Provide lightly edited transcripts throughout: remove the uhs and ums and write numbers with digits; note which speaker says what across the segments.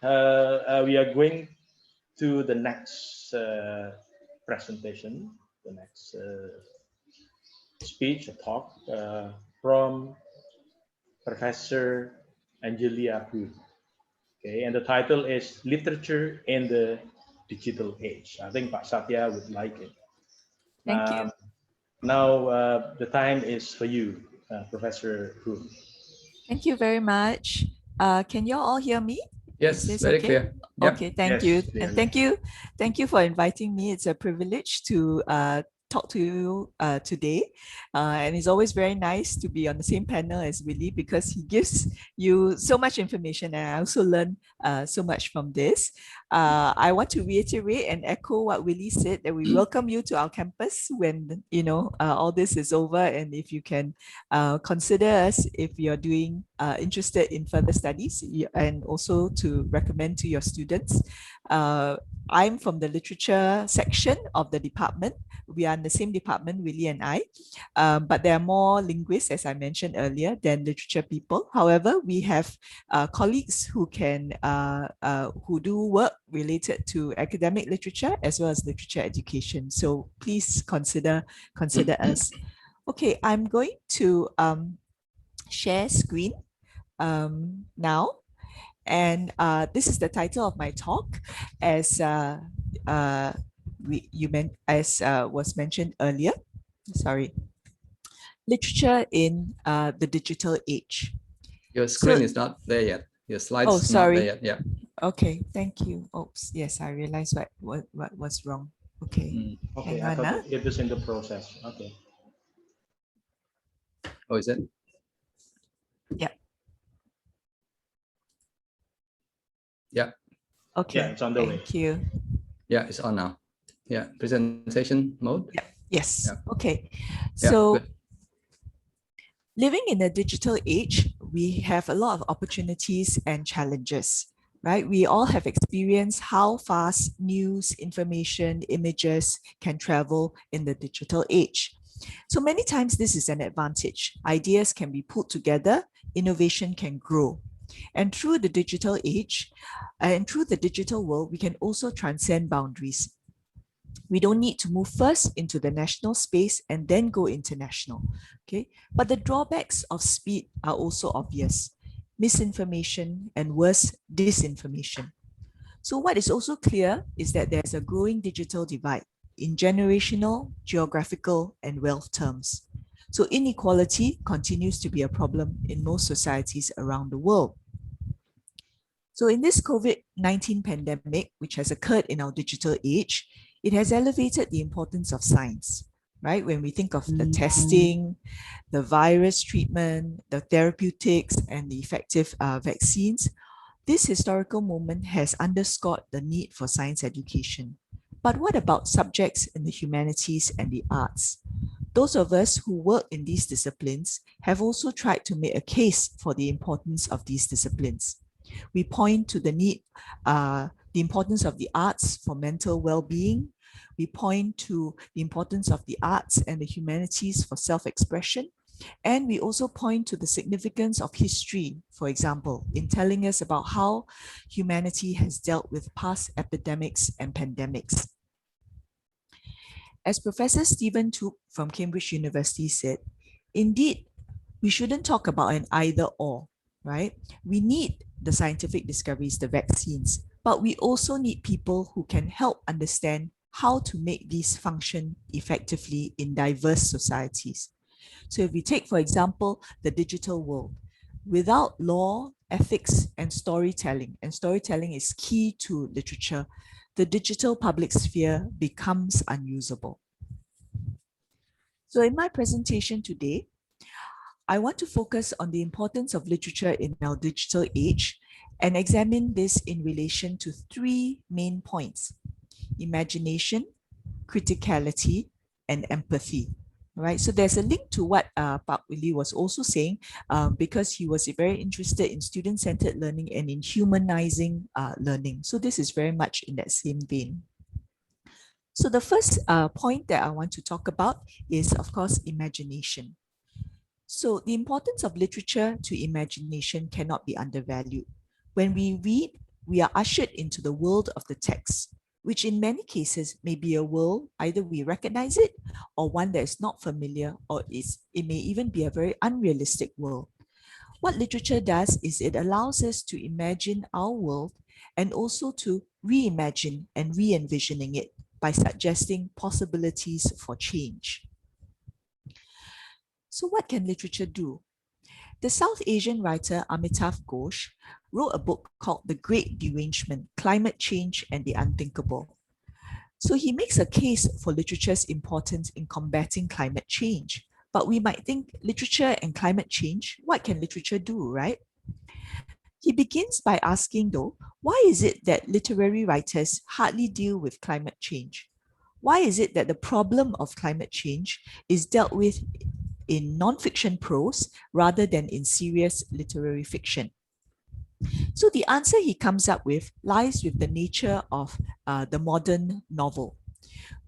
Speaker 1: we are going to the next presentation, the next speech or talk from Professor Angelia Poon. Okay, and the title is Literature in the Digital Age. I think Pak Satya would like it.
Speaker 2: Thank you.
Speaker 1: Now, the time is for you, Professor Poon.
Speaker 2: Thank you very much. Can you all hear me?
Speaker 3: Yes, very
Speaker 2: okay?
Speaker 3: clear. Yep.
Speaker 2: Okay, thank
Speaker 1: Yes,
Speaker 2: you.
Speaker 1: clearly.
Speaker 2: And thank you for inviting me. It's a privilege to talk to you today. And it's always very nice to be on the same panel as Willie because he gives you so much information and I also learn so much from this. I want to reiterate and echo what Willie said, that we welcome you to our campus when, you know, all this is over, and if you can consider us if you're doing interested in further studies, and also to recommend to your students. I'm from the literature section of the department. We are in the same department, Willie and I, but there are more linguists, as I mentioned earlier, than literature people. However, we have colleagues who can who do work related to academic literature as well as literature education. So please consider us. Okay, I'm going to share screen now. And this is the title of my talk, as was mentioned earlier. Sorry, literature in the digital age.
Speaker 3: Your screen is not there yet. Your slides
Speaker 2: oh, sorry.
Speaker 3: not there yet. Yeah.
Speaker 2: Okay, thank you. Oops, yes, I realized what was wrong. Okay.
Speaker 1: Okay,
Speaker 2: Hang
Speaker 1: I
Speaker 2: on,
Speaker 1: thought it was in the process. Okay.
Speaker 3: Oh, is it?
Speaker 2: Yeah.
Speaker 3: Yeah.
Speaker 2: Okay.
Speaker 1: Yeah, it's on the way.
Speaker 2: Thank you.
Speaker 3: Yeah, it's on now. Yeah, presentation mode.
Speaker 2: Yeah. Yes.
Speaker 3: Yeah.
Speaker 2: Okay.
Speaker 3: Yeah,
Speaker 2: So
Speaker 3: good.
Speaker 2: living in a digital age, we have a lot of opportunities and challenges, right? We all have experienced how fast news, information, images can travel in the digital age. So many times this is an advantage. Ideas can be put together, innovation can grow. And through the digital age and through the digital world, we can also transcend boundaries. We don't need to move first into the national space and then go international, okay? But the drawbacks of speed are also obvious. Misinformation and worse, disinformation. So what is also clear is that there's a growing digital divide in generational, geographical, and wealth terms. So inequality continues to be a problem in most societies around the world. So in this COVID-19 pandemic, which has occurred in our digital age, it has elevated the importance of science, right? When we think of the testing, the virus treatment, the therapeutics, and the effective vaccines, this historical moment has underscored the need for science education. But what about subjects in the humanities and the arts? Those of us who work in these disciplines have also tried to make a case for the importance of these disciplines. We point to the need, the importance of the arts for mental well-being. We point to the importance of the arts and the humanities for self-expression. And we also point to the significance of history, for example, in telling us about how humanity has dealt with past epidemics and pandemics. As Professor Stephen Toop from Cambridge University said, indeed, we shouldn't talk about an either or, right? We need the scientific discoveries, the vaccines, but we also need people who can help understand how to make these function effectively in diverse societies. So if we take, for example, the digital world, without law, ethics, and storytelling is key to literature, the digital public sphere becomes unusable. So in my presentation today, I want to focus on the importance of literature in our digital age and examine this in relation to three main points: imagination, criticality, and empathy. Right, so there's a link to what Pak Willie was also saying, because he was very interested in student-centered learning and in humanizing learning. So this is very much in that same vein. So the first point that I want to talk about is, of course, imagination. So the importance of literature to imagination cannot be undervalued. When we read, we are ushered into the world of the text, which in many cases may be a world, either we recognize it or one that is not familiar, or it may even be a very unrealistic world. What literature does is it allows us to imagine our world and also to reimagine and re-envisioning it by suggesting possibilities for change. So what can literature do? The South Asian writer Amitav Ghosh wrote a book called The Great Derangement: Climate Change and the Unthinkable. So he makes a case for literature's importance in combating climate change. But we might think literature and climate change, what can literature do, right? He begins by asking, though, why is it that literary writers hardly deal with climate change? Why is it that the problem of climate change is dealt with in non-fiction prose rather than in serious literary fiction? So the answer he comes up with lies with the nature of the modern novel,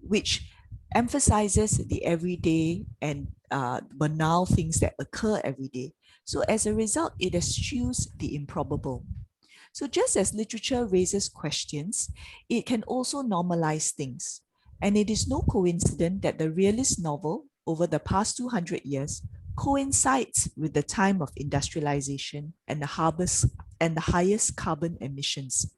Speaker 2: which emphasizes the everyday and banal things that occur every day. So as a result, it eschews the improbable. So just as literature raises questions, it can also normalize things. And it is no coincidence that the realist novel over the past 200 years coincides with the time of industrialization and the highest carbon emissions.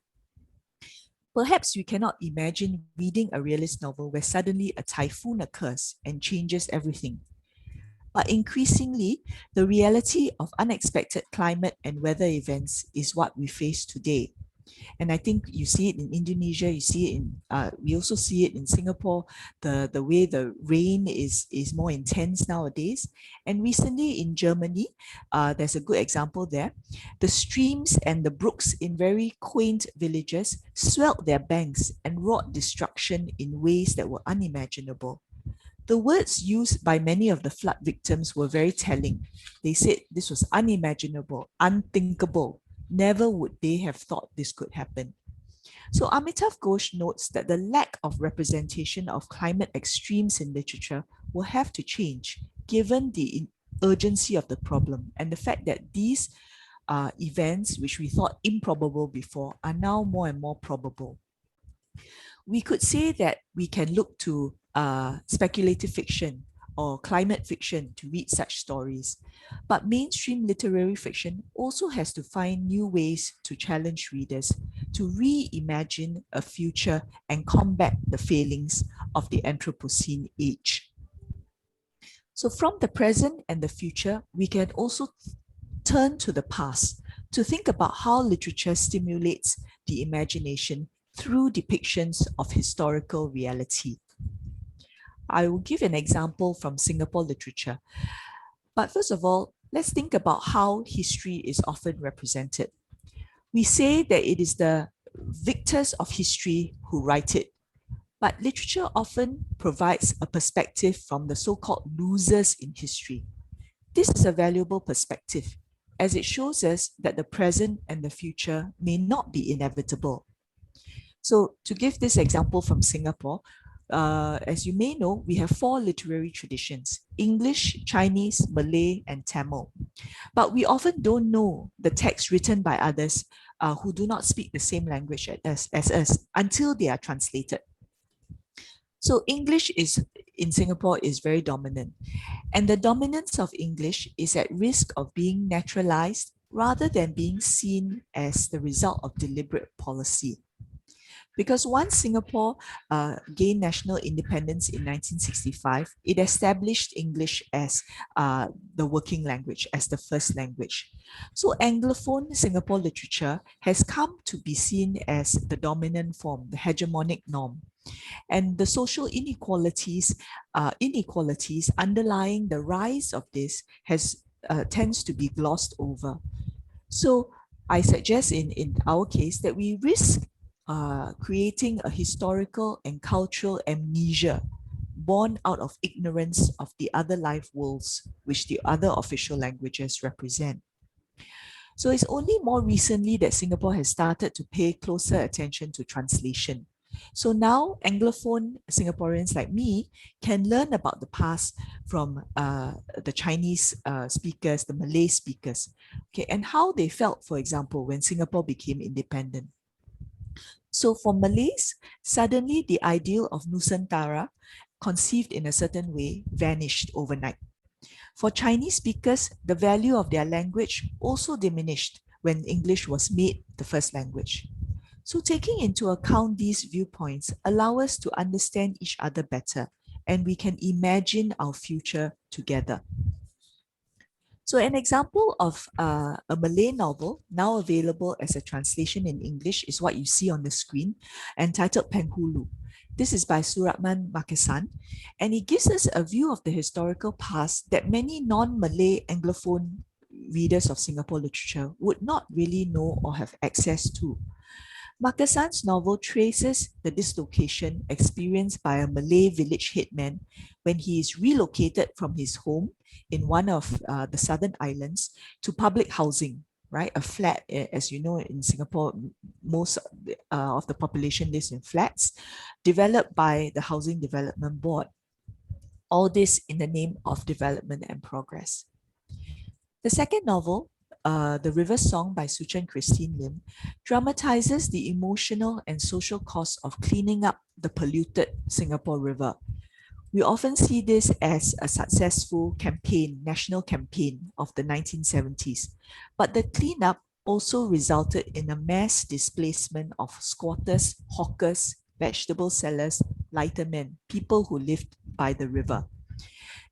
Speaker 2: Perhaps we cannot imagine reading a realist novel where suddenly a typhoon occurs and changes everything. But increasingly, the reality of unexpected climate and weather events is what we face today. And I think you see it in Indonesia, you see it in, we also see it in Singapore, the way the rain is more intense nowadays. And recently in Germany, there's a good example there. The streams and the brooks in very quaint villages swelled their banks and wrought destruction in ways that were unimaginable. The words used by many of the flood victims were very telling. They said this was unimaginable, unthinkable. Never would they have thought this could happen. So Amitav Ghosh notes that the lack of representation of climate extremes in literature will have to change, given the urgency of the problem and the fact that these events, which we thought improbable before, are now more and more probable. We could say that we can look to speculative fiction or climate fiction to read such stories. But mainstream literary fiction also has to find new ways to challenge readers to reimagine a future and combat the failings of the Anthropocene age. So from the present and the future, we can also turn to the past to think about how literature stimulates the imagination through depictions of historical reality. I will give an example from Singapore literature. But first of all, let's think about how history is often represented. We say that it is the victors of history who write it, but literature often provides a perspective from the so-called losers in history. This is a valuable perspective, as it shows us that the present and the future may not be inevitable. So to give this example from Singapore, as you may know, we have 4 literary traditions: English, Chinese, Malay, and Tamil. But we often don't know the text written by others who do not speak the same language as us until they are translated. So English in Singapore is very dominant. And the dominance of English is at risk of being naturalized rather than being seen as the result of deliberate policy. Because once Singapore gained national independence in 1965, it established English as the working language, as the first language. So Anglophone Singapore literature has come to be seen as the dominant form, the hegemonic norm. And the social inequalities underlying the rise of this tends to be glossed over. So I suggest in our case that we risk creating a historical and cultural amnesia born out of ignorance of the other life worlds which the other official languages represent. So it's only more recently that Singapore has started to pay closer attention to translation. So now Anglophone Singaporeans like me can learn about the past from the Chinese speakers, the Malay speakers, okay, and how they felt, for example, when Singapore became independent. So for Malays, suddenly the ideal of Nusantara, conceived in a certain way, vanished overnight. For Chinese speakers, the value of their language also diminished when English was made the first language. So taking into account these viewpoints allow us to understand each other better, and we can imagine our future together. So an example of a Malay novel now available as a translation in English is what you see on the screen, entitled Penghulu. This is by Suratman Markesan, and it gives us a view of the historical past that many non-Malay Anglophone readers of Singapore literature would not really know or have access to. Markesan's novel traces the dislocation experienced by a Malay village headman when he is relocated from his home in one of the southern islands to public housing, right? A flat, as you know, in Singapore, most of the population lives in flats, developed by the Housing Development Board. All this in the name of development and progress. The second novel, The River Song by Suchan Christine Lim, dramatizes the emotional and social costs of cleaning up the polluted Singapore River. We often see this as a successful campaign, national campaign of the 1970s, but the cleanup also resulted in a mass displacement of squatters, hawkers, vegetable sellers, lightermen, people who lived by the river.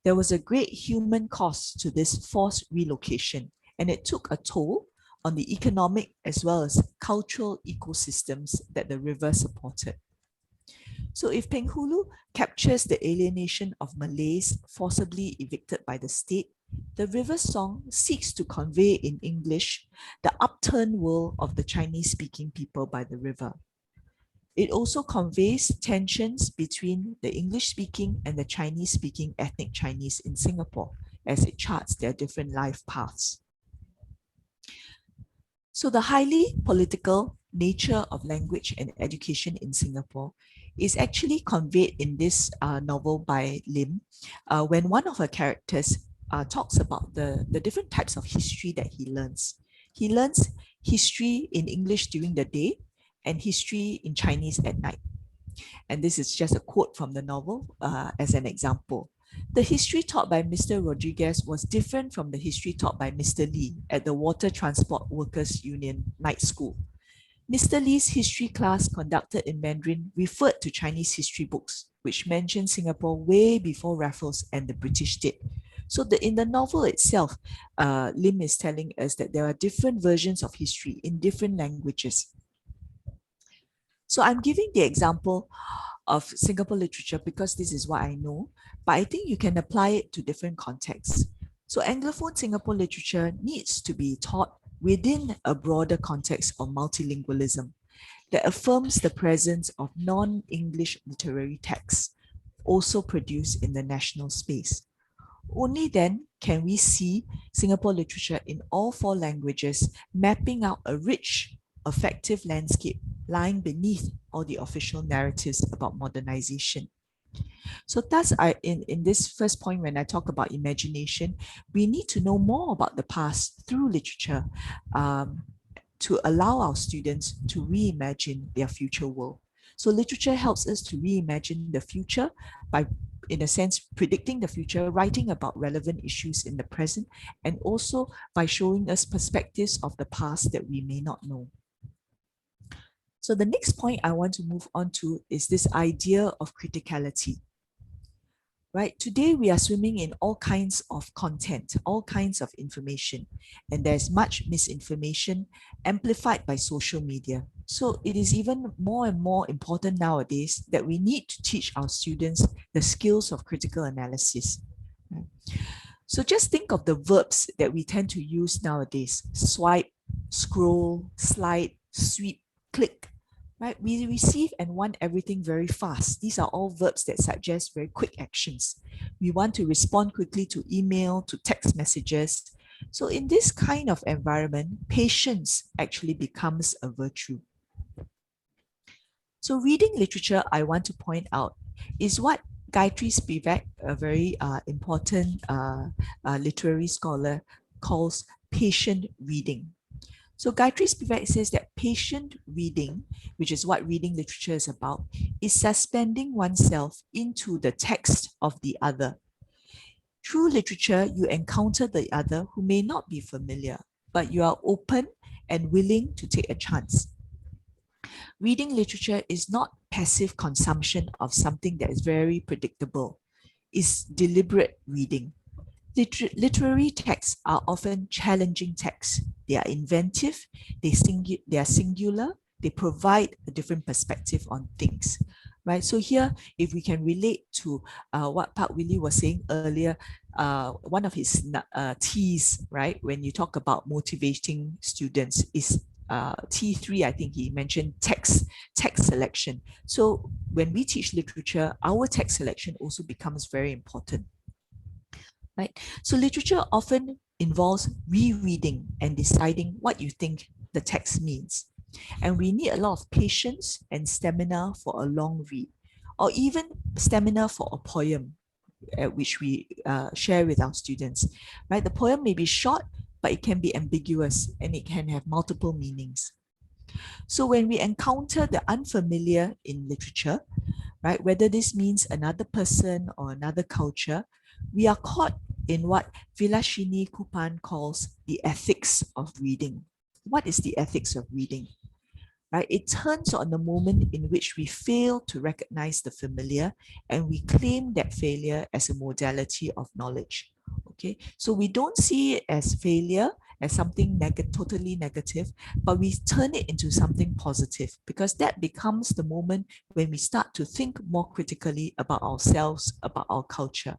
Speaker 2: There was a great human cost to this forced relocation, and it took a toll on the economic as well as cultural ecosystems that the river supported. So if Penghulu captures the alienation of Malays forcibly evicted by the state, the River Song seeks to convey in English the upturned world of the Chinese-speaking people by the river. It also conveys tensions between the English-speaking and the Chinese-speaking ethnic Chinese in Singapore as it charts their different life paths. So the highly political nature of language and education in Singapore is actually conveyed in this novel by Lim, when one of her characters talks about the different types of history that he learns. He learns history in English during the day and history in Chinese at night. And this is just a quote from the novel as an example. The history taught by Mr. Rodriguez was different from the history taught by Mr. Lee at the Water Transport Workers Union Night School. Mr. Lee's history class conducted in Mandarin referred to Chinese history books, which mentioned Singapore way before Raffles and the British did. So in the novel itself, Lim is telling us that there are different versions of history in different languages. So I'm giving the example of Singapore literature because this is what I know, but I think you can apply it to different contexts. So Anglophone Singapore literature needs to be taught within a broader context of multilingualism that affirms the presence of non-English literary texts also produced in the national space. Only then can we see Singapore literature in all 4 languages mapping out a rich, effective landscape lying beneath all the official narratives about modernization. So thus, in this first point, when I talk about imagination, we need to know more about the past through literature to allow our students to reimagine their future world. So literature helps us to reimagine the future by, in a sense, predicting the future, writing about relevant issues in the present, and also by showing us perspectives of the past that we may not know. So the next point I want to move on to is this idea of criticality. Right? Today, we are swimming in all kinds of content, all kinds of information, and there's much misinformation amplified by social media. So it is even more and more important nowadays that we need to teach our students the skills of critical analysis. Right? So just think of the verbs that we tend to use nowadays: swipe, scroll, slide, sweep, click. Right? We receive and want everything very fast. These are all verbs that suggest very quick actions. We want to respond quickly to email, to text messages. So in this kind of environment, patience actually becomes a virtue. So reading literature, I want to point out, is what Gayatri Spivak, a very important literary scholar, calls patient reading. So Gayatri Spivak says that patient reading, which is what reading literature is about, is suspending oneself into the text of the other. Through literature, you encounter the other who may not be familiar, but you are open and willing to take a chance. Reading literature is not passive consumption of something that is very predictable. It's deliberate reading. Literary texts are often challenging texts. They are inventive, they are singular, they provide a different perspective on things, right? So here, if we can relate to what Park Willie was saying earlier, one of his T's, right, when you talk about motivating students is T3, I think he mentioned text selection. So when we teach literature, our text selection also becomes very important. Right? So literature often involves rereading and deciding what you think the text means. And we need a lot of patience and stamina for a long read, or even stamina for a poem, which we share with our students. Right? The poem may be short, but it can be ambiguous and it can have multiple meanings. So when we encounter the unfamiliar in literature, right, whether this means another person or another culture, we are caught in what Vilashini Kupan calls the ethics of reading. What is the ethics of reading? Right? It turns on the moment in which we fail to recognize the familiar and we claim that failure as a modality of knowledge. Okay, so we don't see it as failure, as something totally negative, but we turn it into something positive, because that becomes the moment when we start to think more critically about ourselves, about our culture.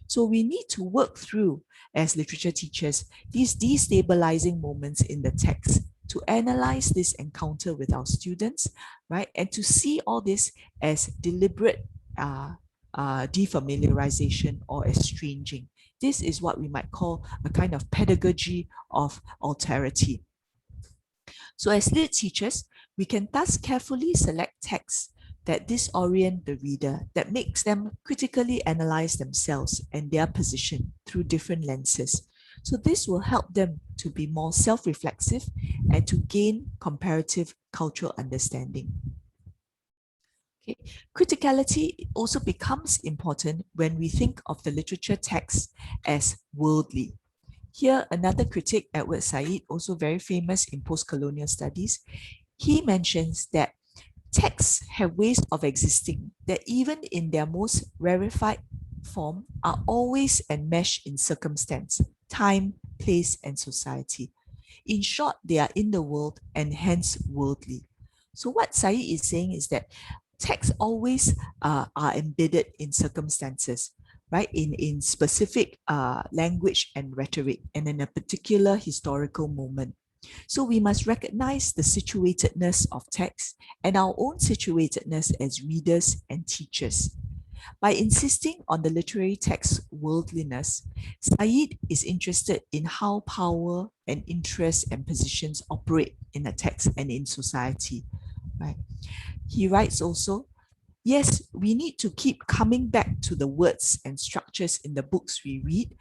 Speaker 2: So we need to work through, as literature teachers, these destabilizing moments in the text to analyze this encounter with our students, right? And to see all this as deliberate defamiliarization or estranging. This is what we might call a kind of pedagogy of alterity. So as lit teachers, we can thus carefully select texts that disorient the reader, that makes them critically analyze themselves and their position through different lenses. So this will help them to be more self-reflexive and to gain comparative cultural understanding. Okay. Criticality also becomes important when we think of the literature text as worldly. Here, another critic, Edward Said, also very famous in post-colonial studies, he mentions that texts have ways of existing that even in their most rarefied form are always enmeshed in circumstance, time, place, and society. In short, they are in the world and hence worldly. So what Said is saying is that texts always are embedded in circumstances, right? In specific language and rhetoric, and in a particular historical moment. So we must recognize the situatedness of text and our own situatedness as readers and teachers. By insisting on the literary text's worldliness, Said is interested in how power and interests and positions operate in a text and in society. Right? He writes also, yes, we need to keep coming back to the words and structures in the books we read,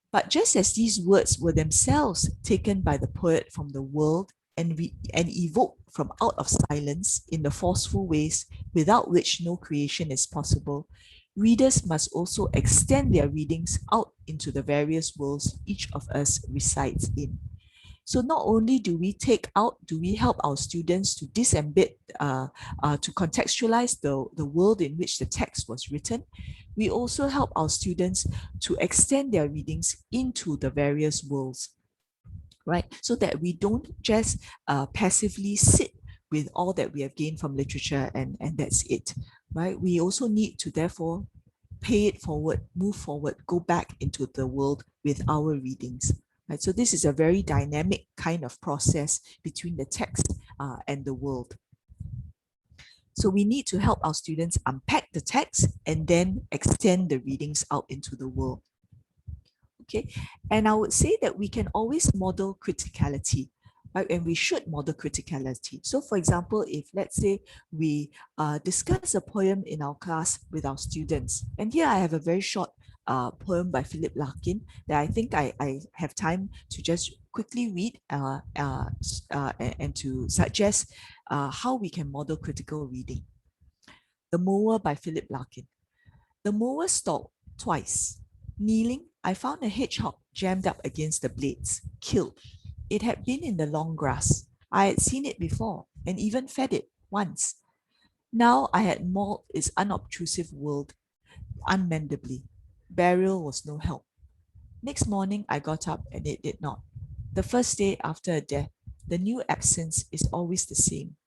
Speaker 2: but just as these words were themselves taken by the poet from the world and evoked from out of silence in the forceful ways without which no creation is possible, readers must also extend their readings out into the various worlds each of us resides in. So not only do we help our students to disembed, to contextualize the world in which the text was written, we also help our students to extend their readings into the various worlds, right? So that we don't just passively sit with all that we have gained from literature and that's it, right? We also need to therefore pay it forward, move forward, go back into the world with our readings. Right? So this is a very dynamic kind of process between the text and the world. So we need to help our students unpack the text and then extend the readings out into the world. Okay, and I would say that we can always model criticality, right? And we should model criticality. So for example, if let's say we discuss a poem in our class with our students, and here I have a very short poem by Philip Larkin that I think I have time to just quickly read and to suggest how we can model critical reading. The Mower by Philip Larkin. The mower stalled twice. Kneeling, I found a hedgehog jammed up against the blades, killed. It had been in the long grass. I had seen it before and even fed it once. Now I had mauled its unobtrusive world unmendably. Burial was no help. Next morning, I got up and it did not. The first day after a death, the new absence is always the same.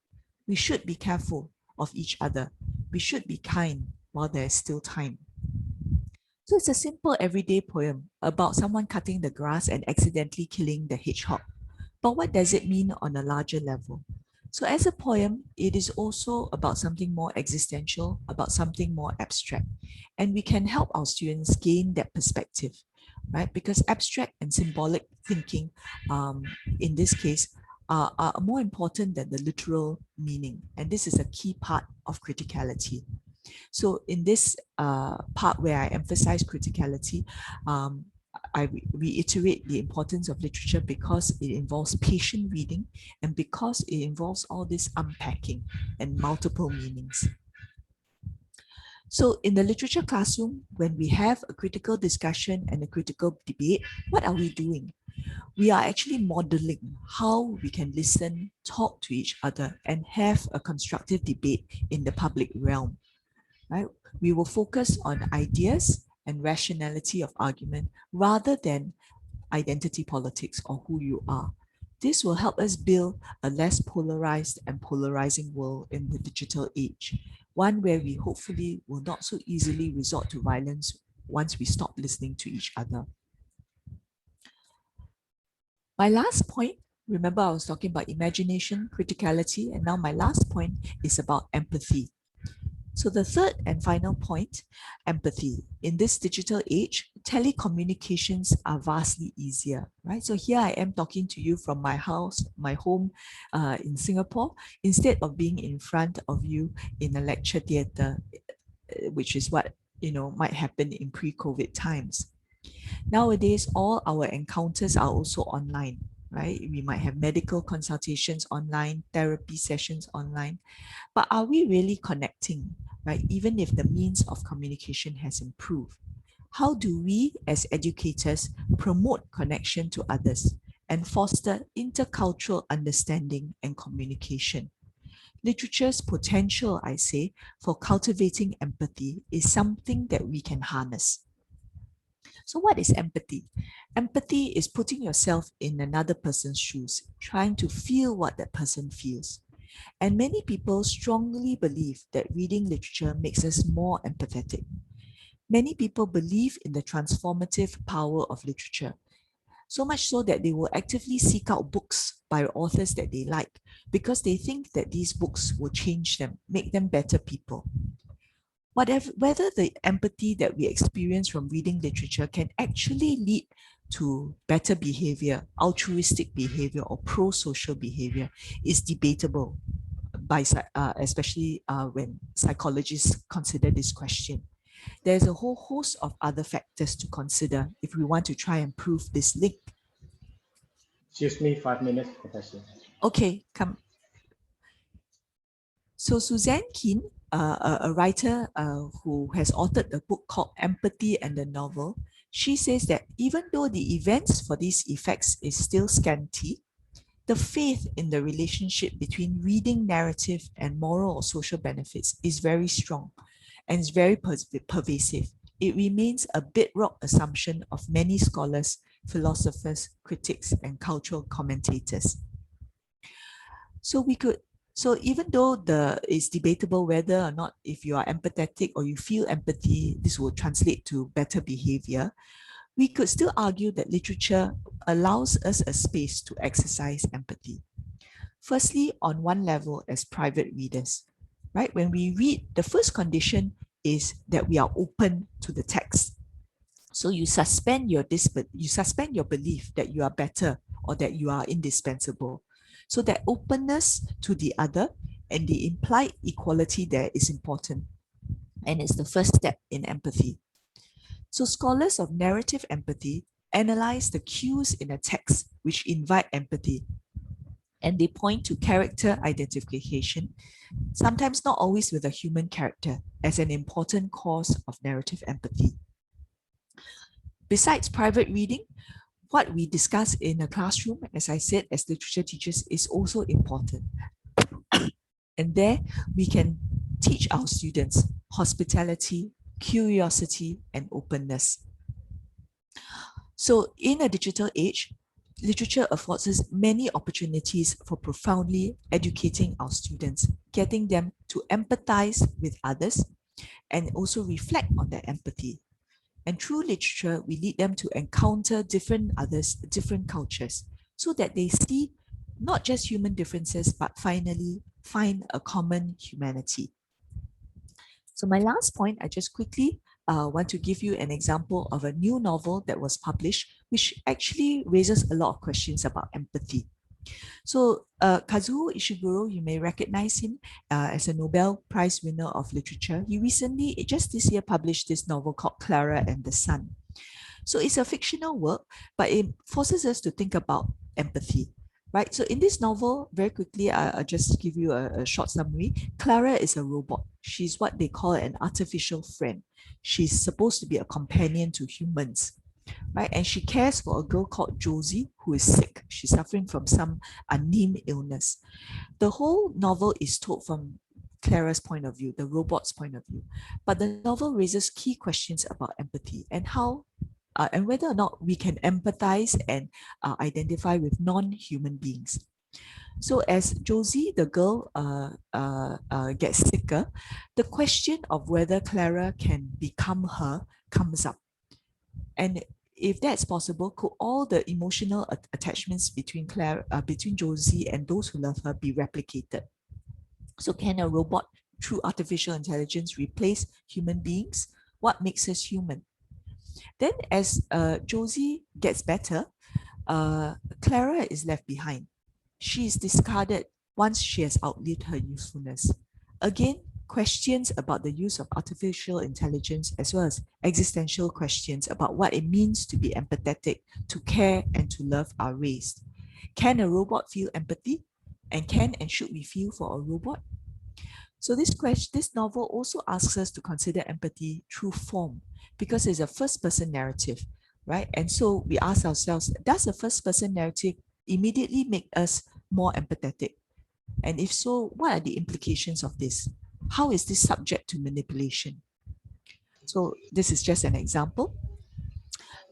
Speaker 2: We should be careful of each other. We should be kind while there is still time. So it's a simple everyday poem about someone cutting the grass and accidentally killing the hedgehog. But what does it mean on a larger level? So as a poem, it is also about something more existential, about something more abstract. And we can help our students gain that perspective, right? Because abstract and symbolic thinking, in this case, are more important than the literal meaning. And this is a key part of criticality. So in this part where I emphasize criticality, I reiterate the importance of literature because it involves patient reading and because it involves all this unpacking and multiple meanings. So in the literature classroom, when we have a critical discussion and a critical debate, what are we doing? We are actually modeling how we can listen, talk to each other, and have a constructive debate in the public realm. Right? We will focus on ideas and rationality of argument rather than identity politics or who you are. This will help us build a less polarized and polarizing world in the digital age, one where we hopefully will not so easily resort to violence once we stop listening to each other. My last point, remember I was talking about imagination, criticality, and now my last point is about empathy. So the third and final point, empathy. In this digital age, telecommunications are vastly easier, right? So here I am talking to you from my house, my home in Singapore, instead of being in front of you in a lecture theatre, which is what might happen in pre-COVID times. Nowadays, all our encounters are also online, right? We might have medical consultations online, therapy sessions online, but are we really connecting, right? Even if the means of communication has improved. How do we as educators promote connection to others and foster intercultural understanding and communication? Literature's potential, I say, for cultivating empathy is something that we can harness. So what is empathy? Empathy is putting yourself in another person's shoes, trying to feel what that person feels. And many people strongly believe that reading literature makes us more empathetic. Many people believe in the transformative power of literature, so much so that they will actively seek out books by authors that they like because they think that these books will change them, make them better people. Whether the empathy that we experience from reading literature can actually lead to better behavior, altruistic behavior, or pro-social behavior is debatable, especially when psychologists consider this question. There's a whole host of other factors to consider if we want to try and prove this link.
Speaker 1: Excuse me, 5 minutes, Professor.
Speaker 2: Okay, come. So Suzanne Keane, a writer who has authored a book called Empathy and the Novel, she says that even though the events for these effects is still scanty, the faith in the relationship between reading narrative and moral or social benefits is very strong and is very pervasive. It remains a bedrock assumption of many scholars, philosophers, critics, and cultural commentators. So even though it's debatable whether or not if you are empathetic or you feel empathy, this will translate to better behavior, we could still argue that literature allows us a space to exercise empathy. Firstly, on one level as private readers, right? When we read, the first condition is that we are open to the text. So you suspend your belief that you are better or that you are indispensable. So that openness to the other and the implied equality there is important. And it's the first step in empathy. So scholars of narrative empathy analyze the cues in a text which invite empathy, and they point to character identification, sometimes not always with a human character, as an important cause of narrative empathy. Besides private reading, what we discuss in a classroom, as I said, as literature teachers, is also important. And there we can teach our students hospitality, curiosity, and openness. So in a digital age, literature affords us many opportunities for profoundly educating our students, getting them to empathize with others and also reflect on their empathy. And through literature, we lead them to encounter different others, different cultures, so that they see not just human differences, but finally find a common humanity. So my last point, I just quickly want to give you an example of a new novel that was published, which actually raises a lot of questions about empathy. So Kazuo Ishiguro, you may recognize him as a Nobel Prize winner of literature. He recently, just this year, published this novel called Clara and the Sun. So it's a fictional work, but it forces us to think about empathy, right? So in this novel, very quickly, I'll just give you a short summary. Clara is a robot. She's what they call an artificial friend. She's supposed to be a companion to humans, right? And she cares for a girl called Josie, who is sick. She's suffering from some unnamed illness. The whole novel is told from Clara's point of view, the robot's point of view. But the novel raises key questions about empathy and how and whether or not we can empathize and identify with non-human beings. So as Josie, the girl, gets sicker, the question of whether Clara can become her comes up. And if that's possible, could all the emotional attachments between between Josie and those who love her be replicated? So can a robot, through artificial intelligence, replace human beings? What makes us human? Then as Josie gets better, Clara is left behind. She is discarded once she has outlived her usefulness. Again, questions about the use of artificial intelligence as well as existential questions about what it means to be empathetic, to care and to love are raised. Can a robot feel empathy? And can and should we feel for a robot? So this novel also asks us to consider empathy through form, because it's a first-person narrative, right? And so we ask ourselves, does a first-person narrative immediately make us more empathetic? And if so, what are the implications of this? How is this subject to manipulation? So this is just an example.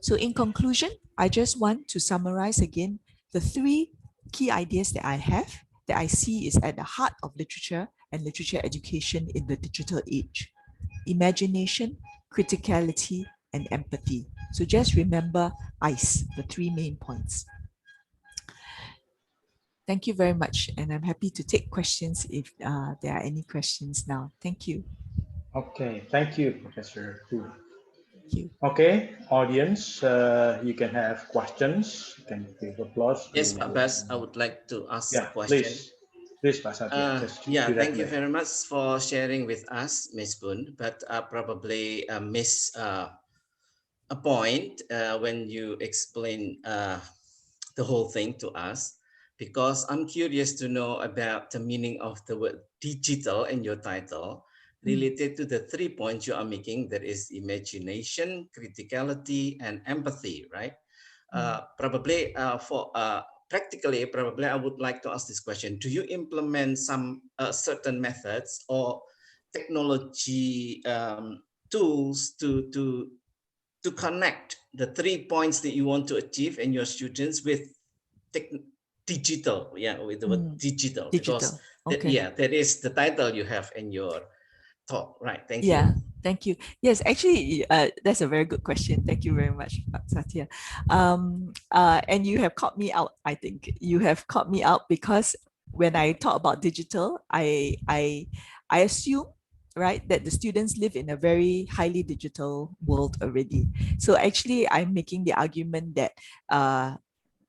Speaker 2: So in conclusion, I just want to summarize again the three key ideas that I have, that I see is at the heart of literature and literature education in the digital age: imagination, criticality, and empathy. So just remember ICE, the three main points. Thank you very much. And I'm happy to take questions if there are any questions now. Thank you.
Speaker 1: Okay, thank you, Professor Poon.
Speaker 2: Thank you.
Speaker 1: Okay, audience, you can have questions. You can give applause.
Speaker 4: Yes, Pak Bas, I would like to ask a
Speaker 1: Yeah,
Speaker 4: question.
Speaker 1: please, Pak Satya, just
Speaker 4: Yeah, thank you
Speaker 1: directly.
Speaker 4: very much for sharing with us, Ms. Poon, but I probably miss a point when you explain the whole thing to us, because I'm curious to know about the meaning of the word digital in your title related to the 3 points you are making. That is imagination, criticality, and empathy, right? Probably for practically, probably I would like to ask this question. Do you implement some certain methods or technology tools to connect the 3 points that you want to achieve in your students with digital, with the word digital, because
Speaker 2: okay.
Speaker 4: that is the title you have in your talk, right? Thank you.
Speaker 2: Thank you. Yes, actually, that's a very good question. Thank you very much, Satya. And you have caught me out. I think you have caught me out because when I talk about digital, I assume, right, that the students live in a very highly digital world already. So actually, I'm making the argument that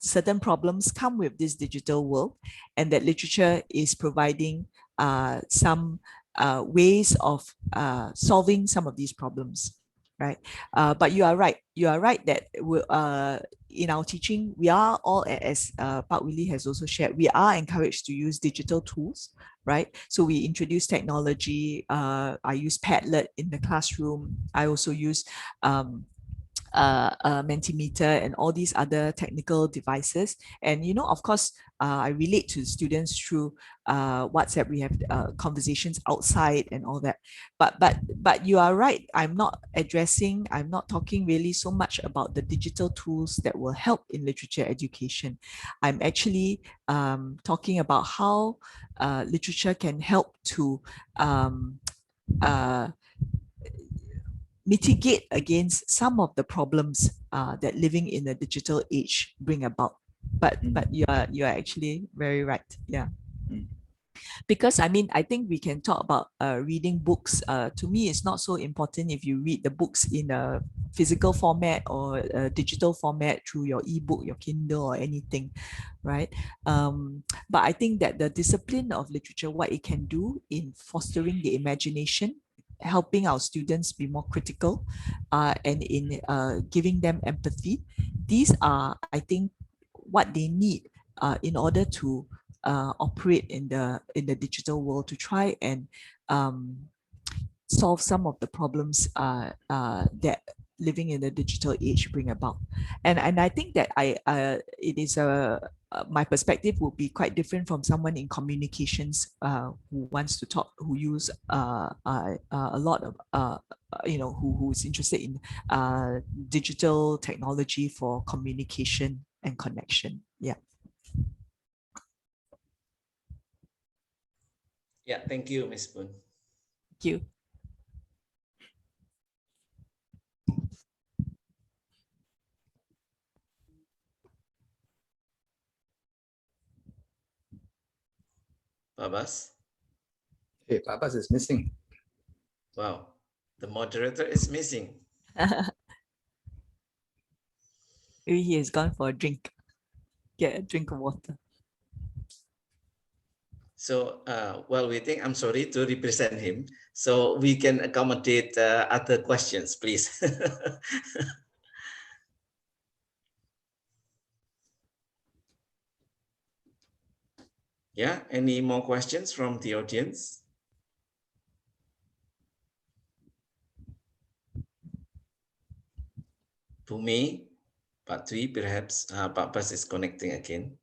Speaker 2: certain problems come with this digital world, and that literature is providing some ways of solving some of these problems. right? But you are right. You are right that in our teaching, we are all, as Pak Willie has also shared, we are encouraged to use digital tools, right? So we introduce technology. I use Padlet in the classroom. I also use Mentimeter and all these other technical devices. And, you know, of course, I relate to students through WhatsApp. We have conversations outside and all that. But you are right. I'm not talking really so much about the digital tools that will help in literature education. I'm actually talking about how literature can help to mitigate against some of the problems that living in a digital age bring about. But you are actually very right. Yeah. Because I mean, I think we can talk about reading books. To me, it's not so important if you read the books in a physical format or a digital format through your ebook, your Kindle, or anything, right? But I think that the discipline of literature, what it can do in fostering the imagination, helping our students be more critical, and in giving them empathy, these are, I think, what they need in order to operate in the digital world, to try and solve some of the problems that living in the digital age bring about. And I think that it is my perspective would be quite different from someone in communications who wants to talk, who use a lot of who's interested in digital technology for communication and connection. Yeah.
Speaker 4: Yeah, thank you, Ms. Poon.
Speaker 2: Thank you.
Speaker 4: Babas?
Speaker 3: Hey, Babas is missing.
Speaker 4: Wow, the moderator is missing.
Speaker 2: Maybe he has gone for a drink. Get a drink of water.
Speaker 4: So while waiting, I'm sorry to represent him. So we can accommodate other questions, please. Yeah, any more questions from the audience? Bumi, Pak Tui, perhaps Pak Bas is connecting again.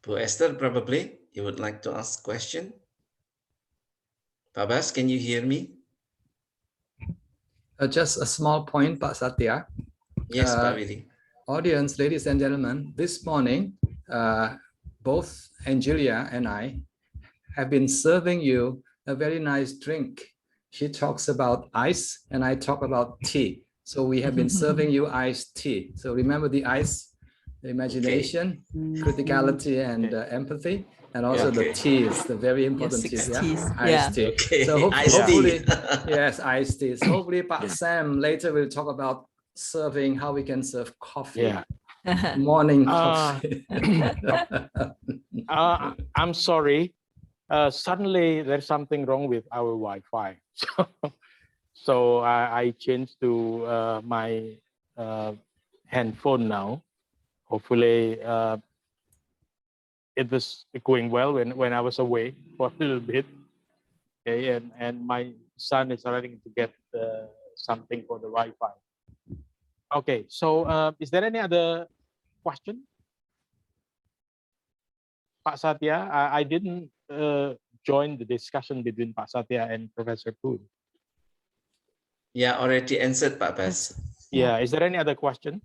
Speaker 4: Bu Esther, probably you would like to ask a question. Pak Bas, can you hear me?
Speaker 3: Just a small point, Pak Satya.
Speaker 4: Yes, Pak Willy.
Speaker 3: Audience, ladies and gentlemen, this morning, both Angelia and I have been serving you a very nice drink. She talks about ice and I talk about tea. So we have been serving you iced tea. So remember the ice, the imagination, criticality, and empathy. And also the teas, the very important
Speaker 2: six
Speaker 3: teas.
Speaker 2: teas.
Speaker 3: Iced tea.
Speaker 4: Okay.
Speaker 3: So
Speaker 4: Iced
Speaker 3: hopefully,
Speaker 4: tea.
Speaker 3: yes, iced tea. So hopefully, Pak Sam later will talk about serving, how we can serve coffee. Morning coffee.
Speaker 5: I'm sorry. Suddenly, there's something wrong with our Wi-Fi. So I changed to my handphone now. Hopefully, it was going well when I was away for a little bit. Okay, and my son is starting to get something for the Wi-Fi. Okay, so is there any other question? Pak Satya, I didn't join the discussion between Pak Satya and Professor Poon.
Speaker 4: Yeah, already answered, Pak Bas.
Speaker 5: Yeah, is there any other question?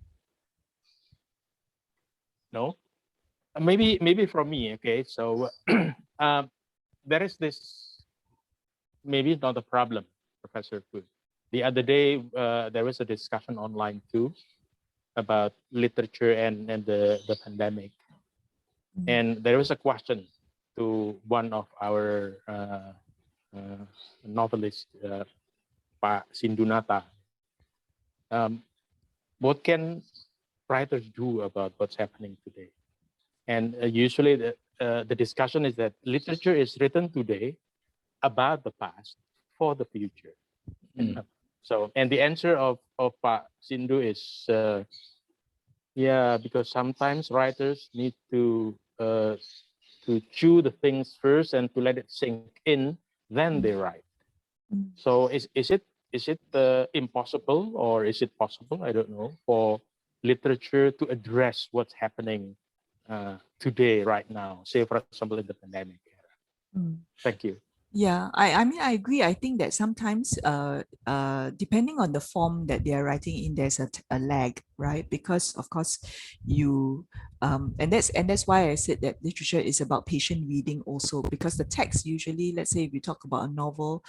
Speaker 5: No? Maybe from me, okay? So there is this, maybe it's not a problem, Professor Poon. The other day, there was a discussion online too about literature and the pandemic. And there was a question to one of our novelists, Pak Sindunata. What can writers do about what's happening today? And usually the discussion is that literature is written today about the past for the future.
Speaker 3: Mm.
Speaker 5: So, and the answer of Pak Sindu is, yeah, because sometimes writers need to chew the things first and to let it sink in, then they write.
Speaker 2: Mm.
Speaker 5: So is it impossible, or is it possible? I don't know, for literature to address what's happening today, right now, say for example in the pandemic era.
Speaker 2: Mm.
Speaker 5: Thank you.
Speaker 2: Yeah, I mean, I agree. I think that sometimes, depending on the form that they are writing in, there's a lag, right? Because of course, you, and that's why I said that literature is about patient reading also, because the text usually, let's say if we talk about a novel,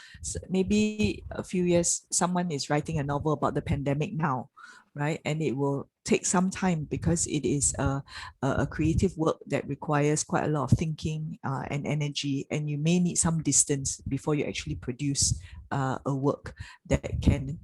Speaker 2: maybe a few years, someone is writing a novel about the pandemic now, right? And it will take some time because it is a creative work that requires quite a lot of thinking and energy, and you may need some distance before you actually produce a work that can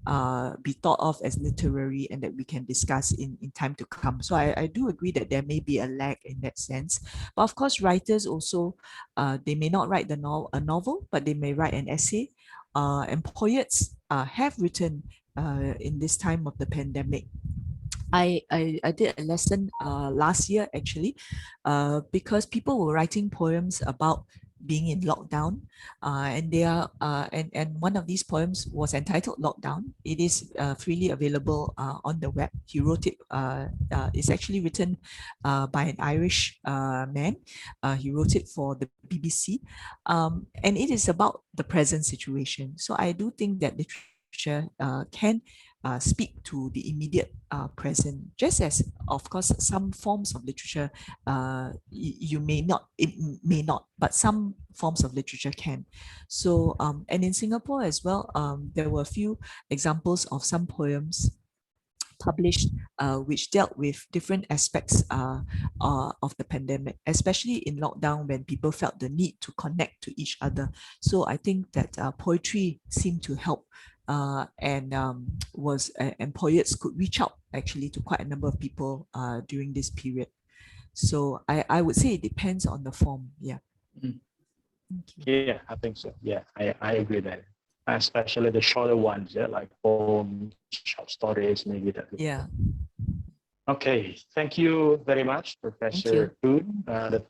Speaker 2: be thought of as literary and that we can discuss in time to come. So I do agree that there may be a lag in that sense. But of course, writers also, they may not write a novel, but they may write an essay. And poets have written in this time of the pandemic. I did a lesson last year actually, because people were writing poems about being in lockdown, and they are and one of these poems was entitled Lockdown. It is freely available on the web. He wrote it. It's actually written by an Irish man. He wrote it for the BBC, and it is about the present situation. So I do think that literature can speak to the immediate present, just as of course some forms of literature you may not, it may not, but some forms of literature can. So and in Singapore as well, there were a few examples of some poems published which dealt with different aspects of the pandemic, especially in lockdown when people felt the need to connect to each other. So I think that poetry seemed to help, and poets could reach out actually to quite a number of people during this period. So I would say it depends on the form. Yeah.
Speaker 3: Mm.
Speaker 2: Thank you.
Speaker 5: Yeah, I think so. Yeah, I agree that, especially the shorter ones, yeah, like poems, short stories, maybe that.
Speaker 2: Yeah.
Speaker 5: Okay, thank you very much,
Speaker 2: Thank you.
Speaker 5: Professor Poon. The